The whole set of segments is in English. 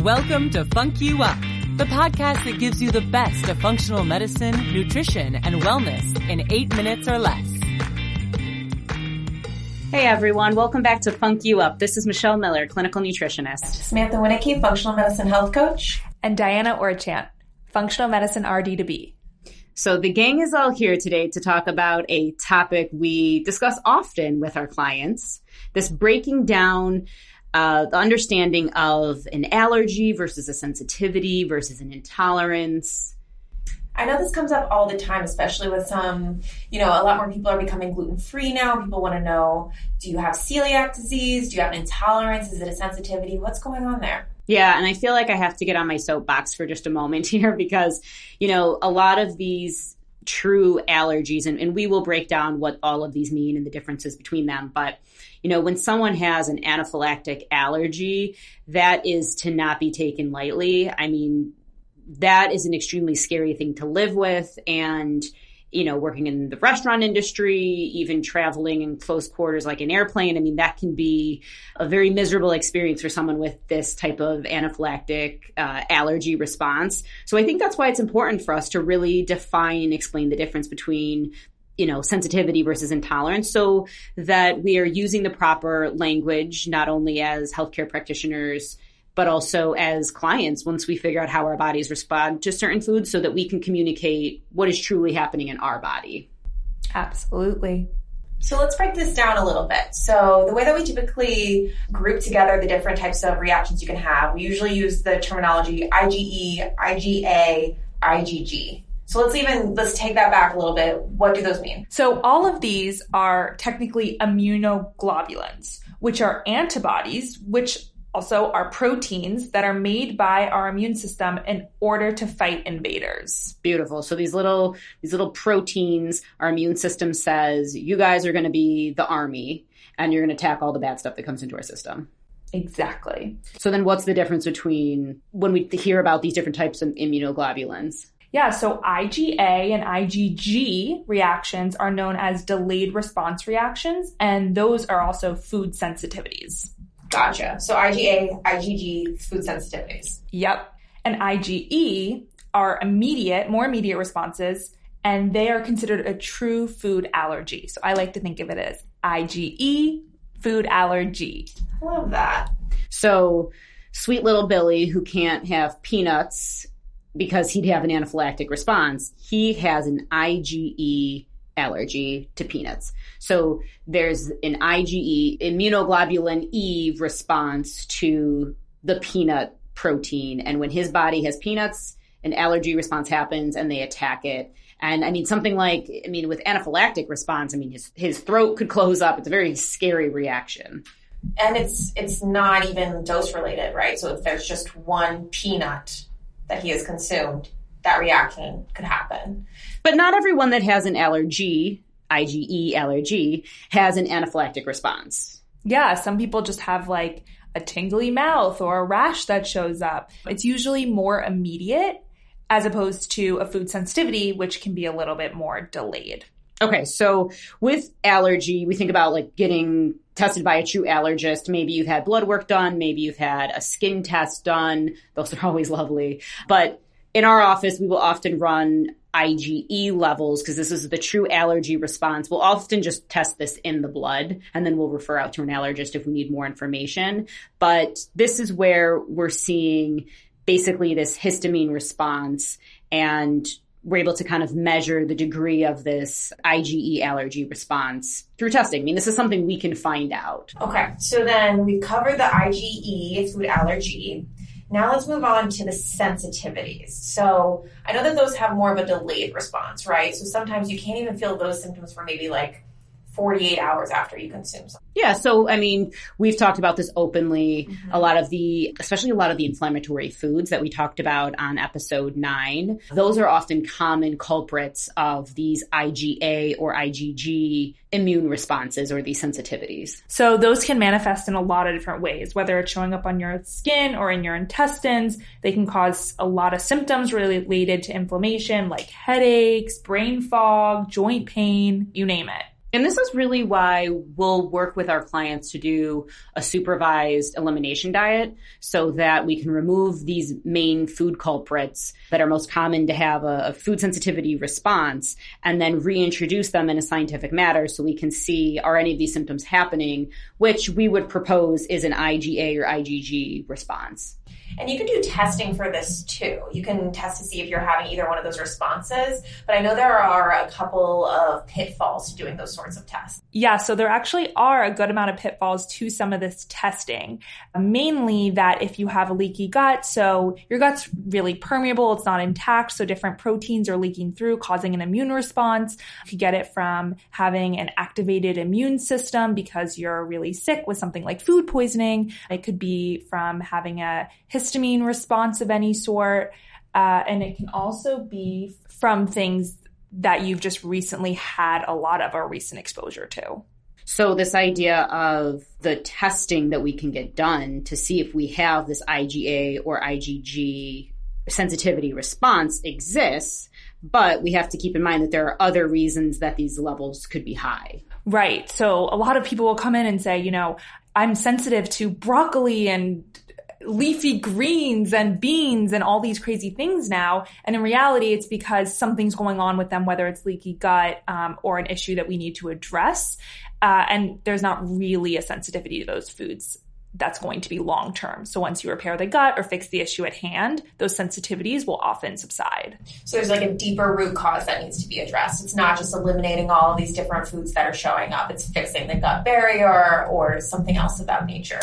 Welcome to FUNC YOU UP, the podcast that gives you the best of functional medicine, nutrition, and wellness in 8 minutes or less. Hey everyone, welcome back to FUNC YOU UP. This is Michelle Miller, clinical nutritionist. Samantha Wineke, functional medicine health coach. And Diana Orchant, functional medicine RD-to-B. So the gang is all here today to talk about a topic we discuss often with our clients, this breaking down the understanding of an allergy versus a sensitivity versus an intolerance. I know this comes up all the time, especially with some, a lot more people are becoming gluten-free now. People want to know, do you have celiac disease? Do you have an intolerance? Is it a sensitivity? What's going on there? Yeah, and I feel like I have to get on my soapbox for just a moment here because, a lot of these true allergies, and we will break down what all of these mean and the differences between them. But, when someone has an anaphylactic allergy, that is to not be taken lightly. I mean, that is an extremely scary thing to live with. And, working in the restaurant industry, even traveling in close quarters like an airplane, I mean, that can be a very miserable experience for someone with this type of anaphylactic allergy response. So I think that's why it's important for us to really define and explain the difference between sensitivity versus intolerance so that we are using the proper language, not only as healthcare practitioners, but also as clients once we figure out how our bodies respond to certain foods so that we can communicate what is truly happening in our body. Absolutely. So let's break this down a little bit. So the way that we typically group together the different types of reactions you can have, we usually use the terminology IgE, IgA, IgG. So let's take that back a little bit. What do those mean? So all of these are technically immunoglobulins, which are antibodies, which also are proteins that are made by our immune system in order to fight invaders. Beautiful. So these little proteins, our immune system says, you guys are going to be the army and you're going to attack all the bad stuff that comes into our system. Exactly. So then what's the difference between when we hear about these different types of immunoglobulins? Yeah, so IgA and IgG reactions are known as delayed response reactions, and those are also food sensitivities. Gotcha. So IgA, IgG, food sensitivities. Yep. And IgE are more immediate responses, and they are considered a true food allergy. So I like to think of it as IgE, food allergy. I love that. So sweet little Billy who can't have peanuts because he'd have an anaphylactic response, he has an IgE allergy to peanuts. So there's an IgE, immunoglobulin E response to the peanut protein. And when his body has peanuts, an allergy response happens and they attack it. And something like, with anaphylactic response, his throat could close up. It's a very scary reaction. And it's not even dose related, right? So if there's just one peanut that he has consumed, that reaction could happen. But not everyone that has an allergy, IgE allergy, has an anaphylactic response. Yeah, some people just have like a tingly mouth or a rash that shows up. It's usually more immediate as opposed to a food sensitivity, which can be a little bit more delayed. Okay, so with allergy, we think about like getting tested by a true allergist. Maybe you've had blood work done. Maybe you've had a skin test done. Those are always lovely. But in our office, we will often run IgE levels because this is the true allergy response. We'll often just test this in the blood and then we'll refer out to an allergist if we need more information. But this is where we're seeing basically this histamine response, and we're able to kind of measure the degree of this IgE allergy response through testing. This is something we can find out. Okay, so then we covered the IgE, food allergy. Now let's move on to the sensitivities. So I know that those have more of a delayed response, right? So sometimes you can't even feel those symptoms for maybe like 48 hours after you consume something. Yeah. So, we've talked about this openly. Mm-hmm. Especially a lot of the inflammatory foods that we talked about on episode 9, those are often common culprits of these IgA or IgG immune responses or these sensitivities. So those can manifest in a lot of different ways, whether it's showing up on your skin or in your intestines. They can cause a lot of symptoms related to inflammation like headaches, brain fog, joint pain, you name it. And this is really why we'll work with our clients to do a supervised elimination diet so that we can remove these main food culprits that are most common to have a food sensitivity response and then reintroduce them in a scientific manner so we can see are any of these symptoms happening, which we would propose is an IgA or IgG response. And you can do testing for this too. You can test to see if you're having either one of those responses, but I know there are a couple of pitfalls to doing those sorts of tests. Yeah, so there actually are a good amount of pitfalls to some of this testing. Mainly that if you have a leaky gut, so your gut's really permeable, it's not intact, so different proteins are leaking through, causing an immune response. You could get it from having an activated immune system because you're really sick with something like food poisoning. It could be from having a histamine response of any sort. And it can also be from things that you've just recently had a lot of or recent exposure to. So this idea of the testing that we can get done to see if we have this IgA or IgG sensitivity response exists, but we have to keep in mind that there are other reasons that these levels could be high. Right. So a lot of people will come in and say, you know, I'm sensitive to broccoli and leafy greens and beans and all these crazy things now. And in reality, it's because something's going on with them, whether it's leaky gut or an issue that we need to address. And there's not really a sensitivity to those foods that's going to be long term. So once you repair the gut or fix the issue at hand, those sensitivities will often subside. So there's like a deeper root cause that needs to be addressed. It's not just eliminating all of these different foods that are showing up. It's fixing the gut barrier or something else of that nature.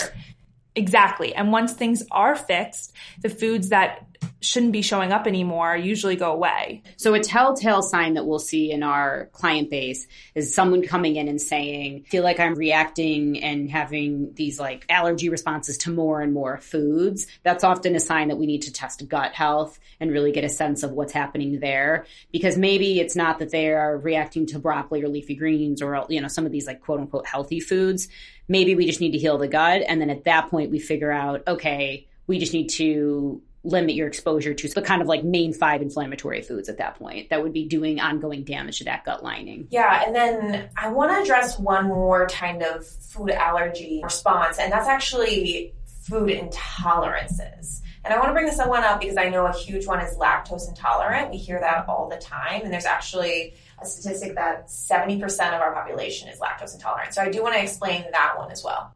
Exactly. And once things are fixed, the foods that shouldn't be showing up anymore usually go away. So a telltale sign that we'll see in our client base is someone coming in and saying, I feel like I'm reacting and having these like allergy responses to more and more foods. That's often a sign that we need to test gut health and really get a sense of what's happening there. Because maybe it's not that they are reacting to broccoli or leafy greens or, you know, some of these like quote unquote healthy foods. Maybe we just need to heal the gut. And then at that point, we figure out, okay, we just need to limit your exposure to the kind of like main 5 inflammatory foods at that point that would be doing ongoing damage to that gut lining. Yeah. And then I want to address one more kind of food allergy response, and that's actually food intolerances. And I want to bring this one up because I know a huge one is lactose intolerant. We hear that all the time. And there's actually a statistic that 70% of our population is lactose intolerant. So I do want to explain that one as well.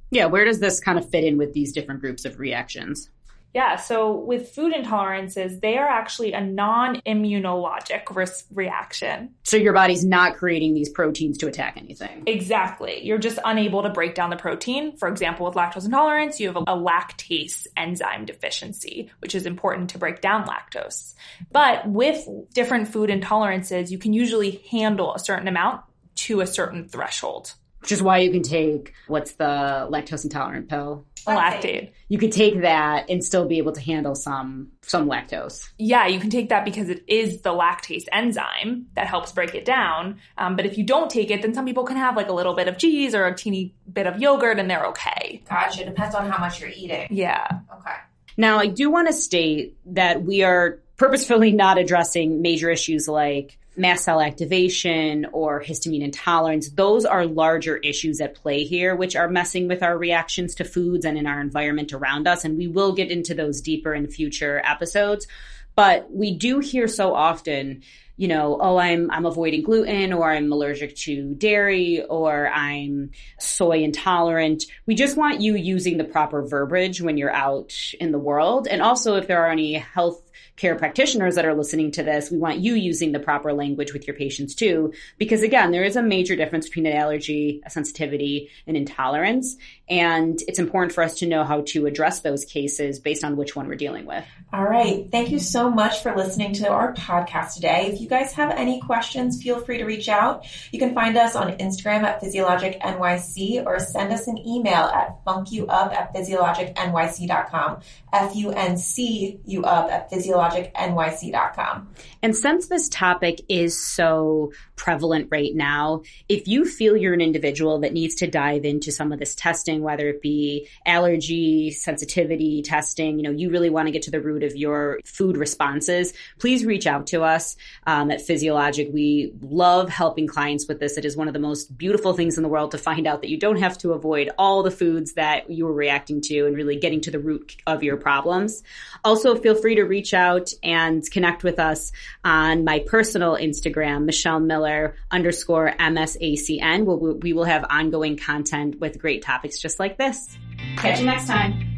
Yeah, where does this kind of fit in with these different groups of reactions? Yeah, so with food intolerances, they are actually a non-immunologic reaction. So your body's not creating these proteins to attack anything. Exactly. You're just unable to break down the protein. For example, with lactose intolerance, you have a lactase enzyme deficiency, which is important to break down lactose. But with different food intolerances, you can usually handle a certain amount to a certain threshold. Which is why you can take, what's the lactose intolerant pill? Lactate. You could take that and still be able to handle some lactose. Yeah, you can take that because it is the lactase enzyme that helps break it down. But if you don't take it, then some people can have like a little bit of cheese or a teeny bit of yogurt and they're okay. Gotcha. Depends on how much you're eating. Yeah. Okay. Now, I do want to state that we are purposefully not addressing major issues like mast cell activation or histamine intolerance. Those are larger issues at play here, which are messing with our reactions to foods and in our environment around us. And we will get into those deeper in future episodes. But we do hear so often, you know, oh, I'm avoiding gluten, or I'm allergic to dairy, or I'm soy intolerant. We just want you using the proper verbiage when you're out in the world. And also, if there are any health care practitioners that are listening to this, we want you using the proper language with your patients too, because again, there is a major difference between an allergy, a sensitivity, and intolerance. And it's important for us to know how to address those cases based on which one we're dealing with. All right. Thank you so much for listening to our podcast today. If you guys have any questions, feel free to reach out. You can find us on Instagram at Physiologic NYC or send us an email at funkyouup@physiologicnyc.com, FUNC you up at physiologicnyc.com. And since this topic is so prevalent right now. If you feel you're an individual that needs to dive into some of this testing, whether it be allergy, sensitivity testing, you really want to get to the root of your food responses, please reach out to us at Physio Logic. We love helping clients with this. It is one of the most beautiful things in the world to find out that you don't have to avoid all the foods that you were reacting to and really getting to the root of your problems. Also, feel free to reach out and connect with us on my personal Instagram, MichelleMiller_MSACN, where we will have ongoing content with great topics just like this. Catch you next time.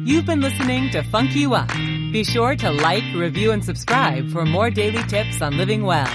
You've been listening to Funk You Up. Be sure to like, review, and subscribe for more daily tips on living well.